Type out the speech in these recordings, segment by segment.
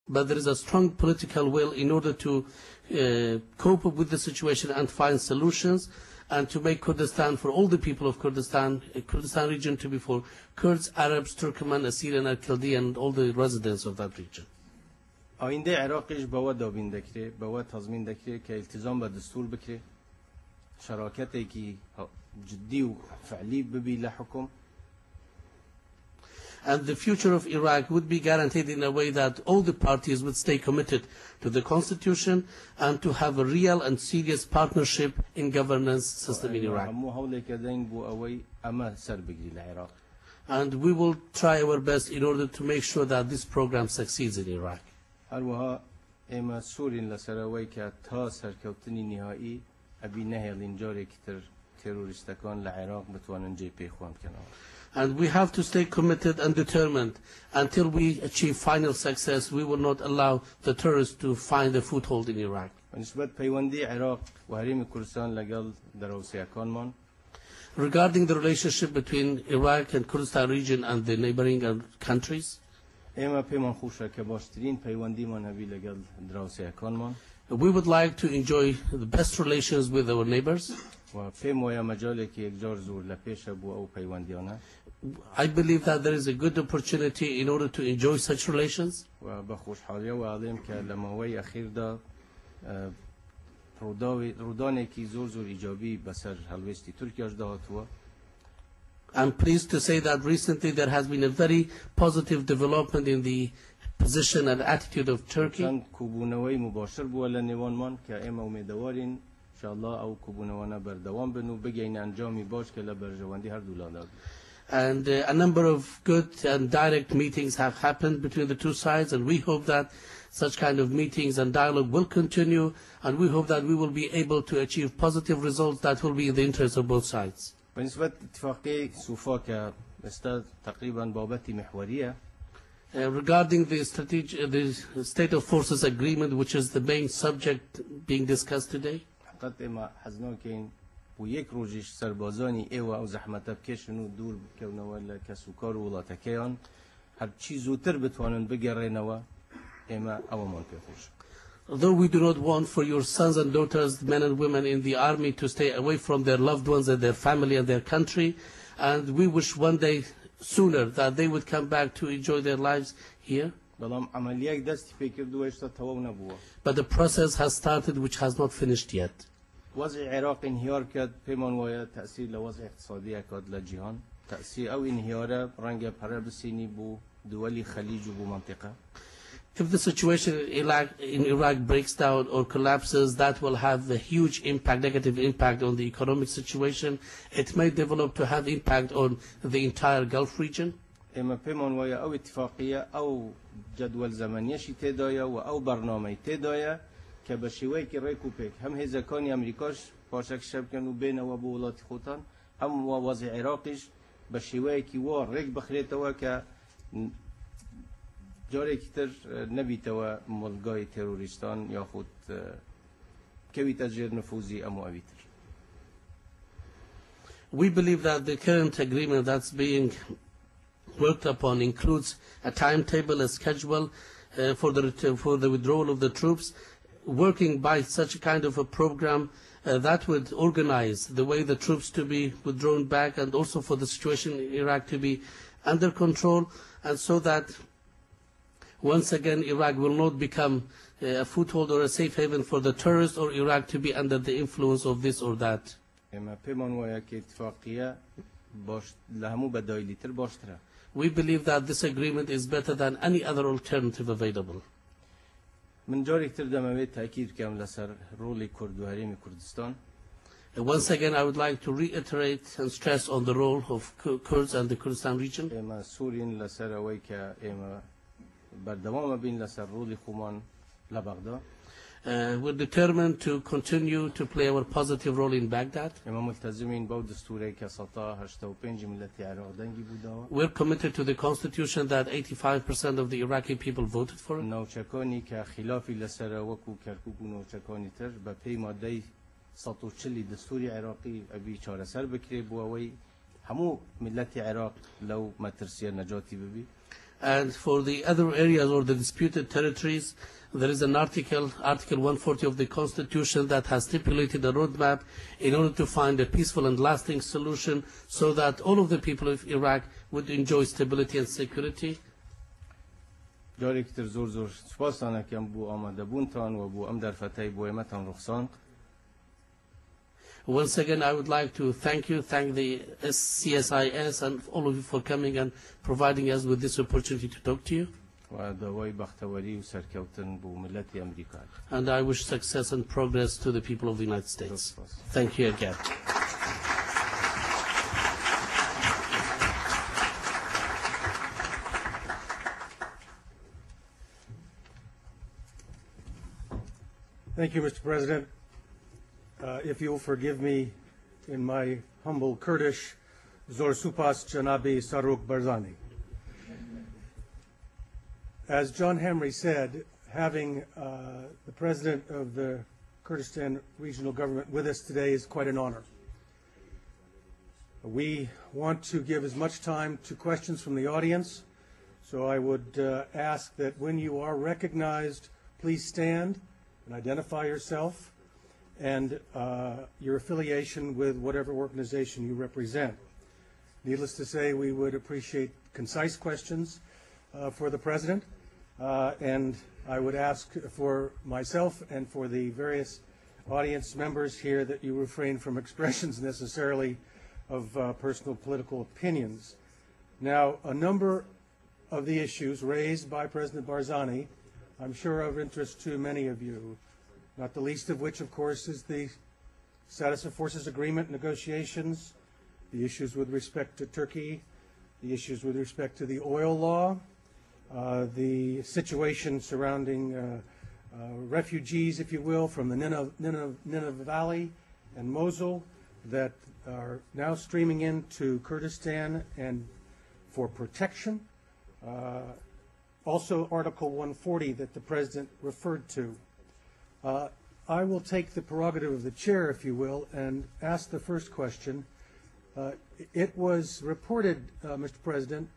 But there is a strong political will in order to cope up with the situation and find solutions, and to make Kurdistan for all the people of Kurdistan, a Kurdistan region to be for Kurds, Arabs, Turkmen, Assyrian, and Chaldean, and all the residents of that region. آینده عراقیش با دابین دکره با تضمین دکره که التزام به دستور بکره شراکتی که جدی و فعلی ببی لحکم. And the future of Iraq would be guaranteed in a way that all the parties would stay committed to the constitution and to have a real and serious partnership in governance system in Iraq. And we will try our best in order to make sure that this program succeeds in Iraq. And we have to stay committed and determined. Until we achieve final success, we will not allow the terrorists to find a foothold in Iraq. Regarding the relationship between Iraq and Kurdistan region and the neighboring countries, we would like to enjoy the best relations with our neighbors. I believe that there is a good opportunity in order to enjoy such relations. I'm pleased to say that recently there has been a very positive development in the position and attitude of Turkey. And a number of good and direct meetings have happened between the two sides, and we hope that such kind of meetings and dialogue will continue, and we hope that we will be able to achieve positive results that will be in the interest of both sides. Regarding the State of Forces Agreement, which is the main subject being discussed today, و یک روزش سربازانی ایوا و زحمت بکشن و دور بکن ولا کسوکار ولاتکیان هر چی زودتر بتوانن بگرینوا اما اومان پیخوش. Though we do not want for your sons and daughters, men and women in the army, to stay away from their loved ones and their family and their country, and we wish one day sooner that they would come back to enjoy their lives here. But the process has started which has not finished yet. وضع العراق انهيار كد بيمان ويا تأثير لوضع اقتصادي كد للجهان تأثير أو انهيار رنجة برب السيني بو دولي خليج وبو منطقة. If the situation in Iraq breaks down or collapses, that will have a huge impact, negative impact on the economic situation. It may develop to have impact on the entire Gulf region. إما بيمان ويا أو اتفاقية أو جدول زمني شيء تدايا أو برنامج تدايا كبشوي كريكو بيك هم هذا كان أمريكاش باشك شاب كانوا بين وبولات خوتان هم ووضع عراقيش بشوي كوار ريك بخريتوا ك جاري كتر نبي توا ملقاي تيروريستان ياخد كوي تجير نفوذي أمو أبيتر. We believe that the current agreement that's being worked upon includes a timetable, a schedule for the withdrawal of the troops, working by such a kind of a program that would organize the way the troops to be withdrawn back, and also for the situation in Iraq to be under control, and so that once again Iraq will not become a foothold or a safe haven for the terrorists, or Iraq to be under the influence of this or that. We believe that this agreement is better than any other alternative available. من جاری کتر دموی تأکید کم لسر رولی کرد و هریم کردستان. Once again, I would like to reiterate and stress on the role of Kurds and the Kurdistan region. اما سورین لسر اوی که اما بردوام بین لسر رولی خومان لبغداد. We're determined to continue to play our positive role in Baghdad. We're committed to the constitution that 85% of the Iraqi people voted for it. And for the other areas or the disputed territories, there is an Article 140 of the Constitution that has stipulated a roadmap in order to find a peaceful and lasting solution so that all of the people of Iraq would enjoy stability and security. جاری کتر زور زور سپاس دانکم بو آماده بونتان و بو ام در فتای بو ایمتان رخصان. Once again, I would like to thank the CSIS and all of you for coming and providing us with this opportunity to talk to you. و دوای بختواری و سرکوتن بو ملت امریکا. And I wish success and progress to the people of the United States. Thank you again. Thank you, Mr. President. If you'll forgive me in my humble Kurdish, Zor Supas Janabi Masoud Barzani. As John Hamry said, having the President of the Kurdistan Regional Government with us today is quite an honor. We want to give as much time to questions from the audience, so I would ask that when you are recognized, please stand and identify yourself and your affiliation with whatever organization you represent. Needless to say, we would appreciate concise questions for the President, and I would ask for myself and for the various audience members here that you refrain from expressions necessarily of personal political opinions. Now, a number of the issues raised by President Barzani I'm sure of interest to many of you, not the least of which, of course, is the status of forces agreement negotiations, the issues with respect to Turkey, the issues with respect to the oil law, the situation surrounding refugees, if you will, from the Nineveh Valley and Mosul that are now streaming into Kurdistan and for protection. Also, Article 140 that the President referred to. I will take the prerogative of the chair, if you will, and ask the first question. It was reported, Mr. President,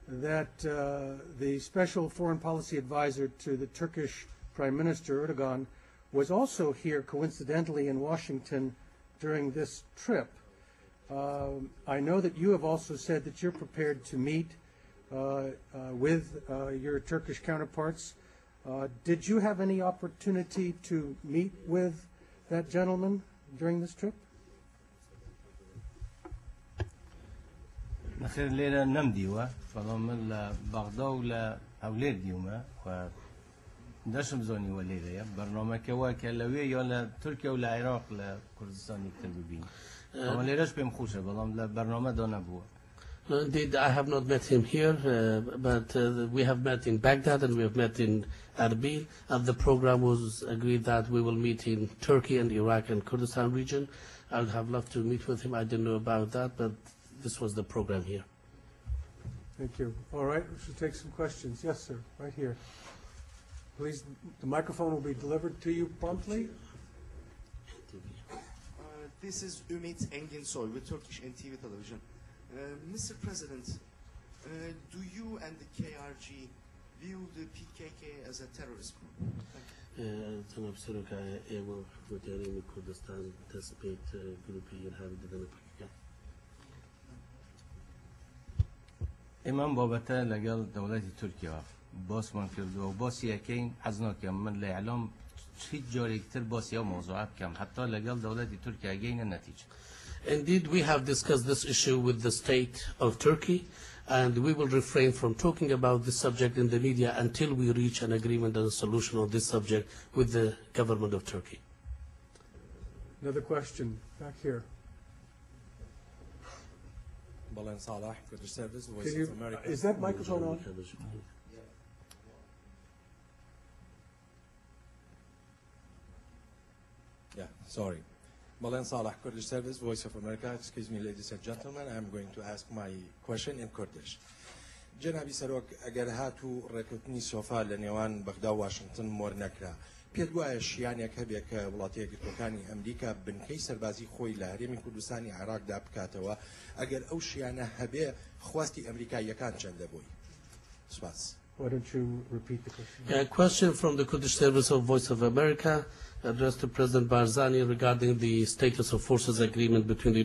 that the special foreign policy advisor to the Turkish Prime Minister, Erdogan, was also here coincidentally in Washington during this trip. I know that you have also said that you're prepared to meet with your Turkish counterparts. Did you have any opportunity to meet with that gentleman during this trip? نخير ليلة نمديوة فضم بغداد ولا أولاد يوما و داشم زوني وليلة برنامج كواك لوية ولا تركيا ولا العراق ولا كردستان يكتبوا بين. أما ليلش بمخوشة بضم برنامج دانا بوا. No, indeed, I have not met him here, but we have met in Baghdad and we have met in Erbil, and the program was agreed that we will meet in Turkey and Iraq and Kurdistan region. I would have loved to meet with him. I didn't know about that, but this was the program here. Thank you. All right, we should take some questions. Yes, sir, right here. Please, the microphone will be delivered to you promptly. This is Ümit Engin Soy with Turkish NTV Television. Mr. President, do you and the KRG view the PKK as a terrorist group? تناب سرك ايوه ودارين كردستان تثبيت جروبي الهام بدنا بكيكا. إمام بابتا لقال دولة تركيا باس من كردو وباسيا كين حزنا كم من الإعلام شيء جاري كتير باسيا موضوعات كم حتى لقال دولة تركيا جين النتيجة. Indeed, we have discussed this issue with the state of Turkey, and we will refrain from talking about this subject in the media until we reach an agreement and a solution on this subject with the government of Turkey. Another question back here. Balen Salah, Kurdish Service, Can Voice you, of America. is that microphone on? Yeah, sorry. Balen Salah, Kurdish Service, Voice of America. Excuse me, ladies and gentlemen, I'm going to ask my question in Kurdish. جنابی سەرۆک ئەگەر هاتوو ڕێکوتنی سۆفا لە نێوان بەغدا و واشنگتن مۆر نەکرا پێت وایە شیانێک هەبێت کە وڵاتە یەکگرتوەکانی ئەمریکا بنکەی سەربازی خۆی لە هەرێمی کوردستانی عێراقدا بکاتەوە ئەگەر ئەو شیانە هەبێ خواستی ئەمریکاییەکان چەندە بووی؟ سپاس. Why don't you repeat the question? A question from the Kurdish service of Voice of America addressed to President Barzani regarding the status of forces agreement between the